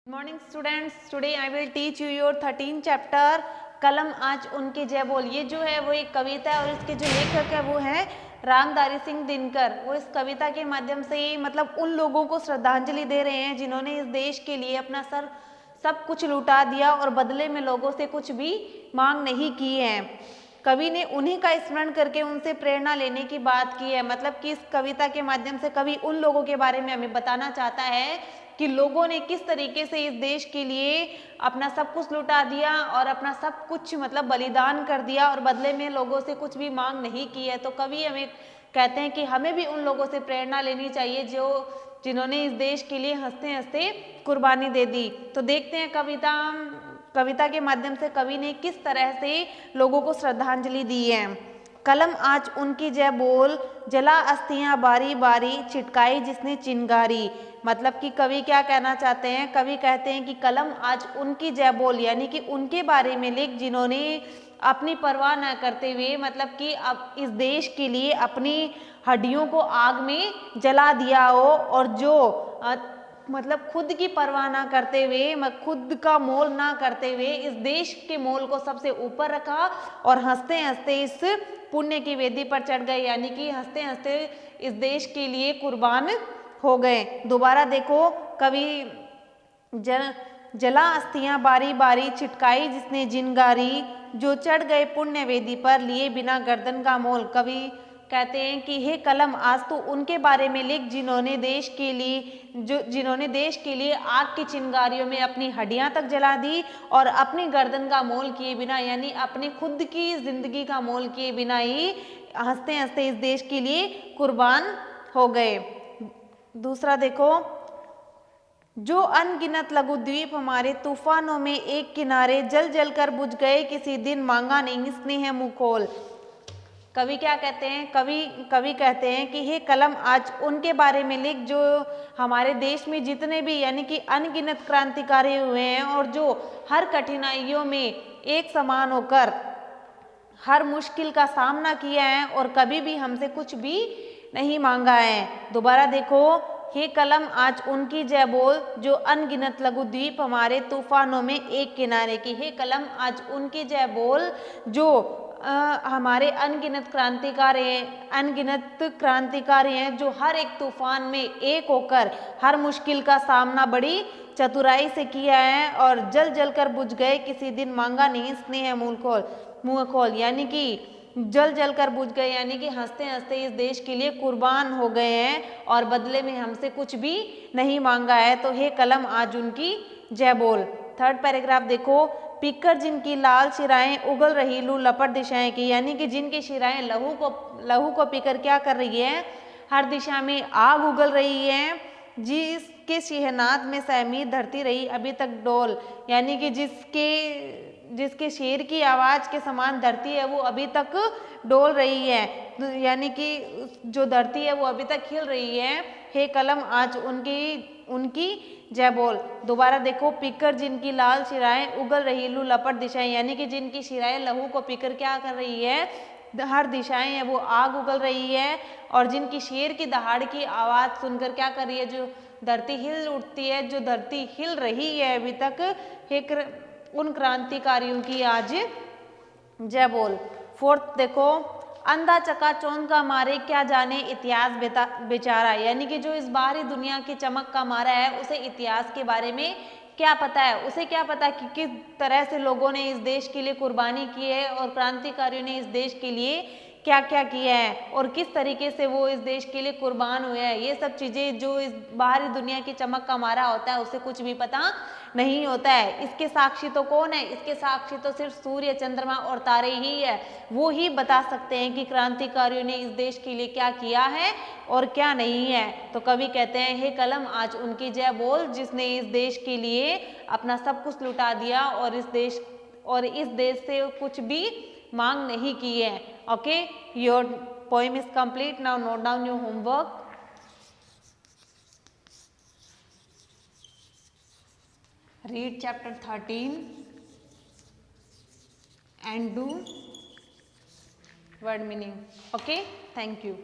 Good morning students. Today I will teach you your 13th chapter कलम आज उनके जय बोल। ये जो है वो एक कविता है और इसके जो लेखक है वो है रामधारी सिंह दिनकर। वो इस कविता के माध्यम से मतलब उन लोगों को श्रद्धांजलि दे रहे हैं जिन्होंने इस देश के लिए अपना सब कुछ लुटा दिया और बदले में लोगों से कुछ भी मांग नहीं की है। कवि ने उन्हीं का स्मरण करके उनसे प्रेरणा लेने की बात की है। मतलब कि इस कविता के माध्यम से कवि उन लोगों के बारे में हमें बताना चाहता है कि लोगों ने किस तरीके से इस देश के लिए अपना सब कुछ लुटा दिया और अपना सब कुछ मतलब बलिदान कर दिया और बदले में लोगों से कुछ भी मांग नहीं की है। तो कवि हमें कहते हैं कि हमें भी उन लोगों से प्रेरणा लेनी चाहिए जिन्होंने इस देश के लिए हंसते हंसते कुर्बानी दे दी। तो देखते हैं कविता के माध्यम से कवि ने किस तरह से लोगों को श्रद्धांजलि दी है। कलम आज उनकी जय बोल, जला अस्थियां बारी बारी, छिटकाई जिसने चिंगारी। मतलब कि कवि क्या कहना चाहते हैं? कवि कहते हैं कि कलम आज उनकी जय बोल, यानी कि उनके बारे में लिख जिन्होंने अपनी परवाह न करते हुए मतलब कि अब इस देश के लिए अपनी हड्डियों को आग में जला दिया हो और जो मतलब खुद की परवाह ना करते हुए खुद का मोल ना करते हुए इस देश के मोल को सबसे ऊपर रखा और हंसते हंसते इस पुण्य की वेदी पर चढ़ गए, यानी कि हंसते हंसते इस देश के लिए कुर्बान हो गए। दोबारा देखो, कवि जला अस्थियां बारी बारी, छिटकाई जिसने जिनगारी, जो चढ़ गए पुण्य वेदी पर लिए बिना गर्दन का मोल। कवि कहते हैं कि हे कलम आज तो उनके बारे में लिख जिन्होंने देश के लिए आग की चिंगारियों में अपनी हड्डियां तक जला दी और अपनी गर्दन का मोल किए बिना, यानी अपनी खुद की जिंदगी का मोल किए बिना ही हंसते हंसते इस देश के लिए कुर्बान हो गए। दूसरा देखो, जो अनगिनत लघु द्वीप हमारे तूफानों में एक किनारे, जल जल कर बुझ गए किसी दिन मांगा नहीं स्नेह मुँह खोल। कवि क्या कहते हैं? कवि कहते हैं कि हे कलम आज उनके बारे में लिख जो हमारे देश में जितने भी यानी कि अनगिनत क्रांतिकारी हुए हैं और जो हर कठिनाइयों में एक समान होकर हर मुश्किल का सामना किया है और कभी भी हमसे कुछ भी नहीं मांगा है। दोबारा देखो, हे कलम आज उनकी जय बोल, जो अनगिनत लघु द्वीप हमारे तूफानों में एक किनारे की। हे कलम आज उनकी जय बोल जो हमारे अनगिनत क्रांतिकारी हैं जो हर एक तूफान में एक होकर हर मुश्किल का सामना बड़ी चतुराई से किया है और जल जल कर बुझ गए किसी दिन मांगा नहीं स्नेह मुँह खोल, यानी कि जल जल कर बुझ गए, यानी कि हंसते हंसते इस देश के लिए कुर्बान हो गए हैं और बदले में हमसे कुछ भी नहीं मांगा है। तो हे कलम आज उनकी जय बोल। थर्ड पैराग्राफ देखो, पीकर जिनकी लाल शिराएं उगल रही लू लपट दिशाएं की, यानी कि जिनकी शिराएं लहू को पीकर क्या कर रही है? हर दिशा में आग उगल रही है, जिसके सिहनाद में सहमीद धरती रही अभी तक डोल, यानी कि जिसके शेर की आवाज के समान धरती है वो अभी तक डोल रही है, यानी कि जो धरती है वो अभी तक हिल रही है। हे कलम आज उनकी जय बोल। दोबारा देखो, पीकर जिनकी लाल शिराएं उगल रही लू लपट दिशाएं, यानी कि जिनकी शिराएं लहू को पीकर क्या कर रही है? हर दिशाएं है वो आग उगल रही है और जिनकी शेर की दहाड़ की आवाज सुनकर क्या कर रही है? जो धरती हिल उठती है, जो धरती हिल रही है अभी तक, उन क्रांतिकारियों की आज जय बोल। फोर्थ देखो, अंधा चकाचौंध का मारे क्या जाने इतिहास बेचारा, यानी कि जो इस बाहरी दुनिया की चमक का मारा है उसे इतिहास के बारे में क्या पता है? उसे क्या पता कि किस तरह से लोगों ने इस देश के लिए कुर्बानी की है और क्रांतिकारियों ने इस देश के लिए क्या क्या किया है और किस तरीके से वो इस देश के लिए कुर्बान हुए हैं। ये सब चीज़ें जो इस बाहरी दुनिया की चमक का मारा होता है उसे कुछ भी पता नहीं होता है। इसके साक्षी तो कौन है? इसके साक्षी तो सिर्फ सूर्य, चंद्रमा और तारे ही है। वो ही बता सकते हैं कि क्रांतिकारियों ने इस देश के लिए क्या किया है और क्या नहीं है। तो कवि कहते हैं, हे कलम आज उनकी जय बोल जिसने इस देश के लिए अपना सब कुछ लुटा दिया और इस देश से कुछ भी मांग नहीं की है। Okay, your poem is complete. Now note down your homework. Read chapter 13 and do word meaning. Okay, thank you.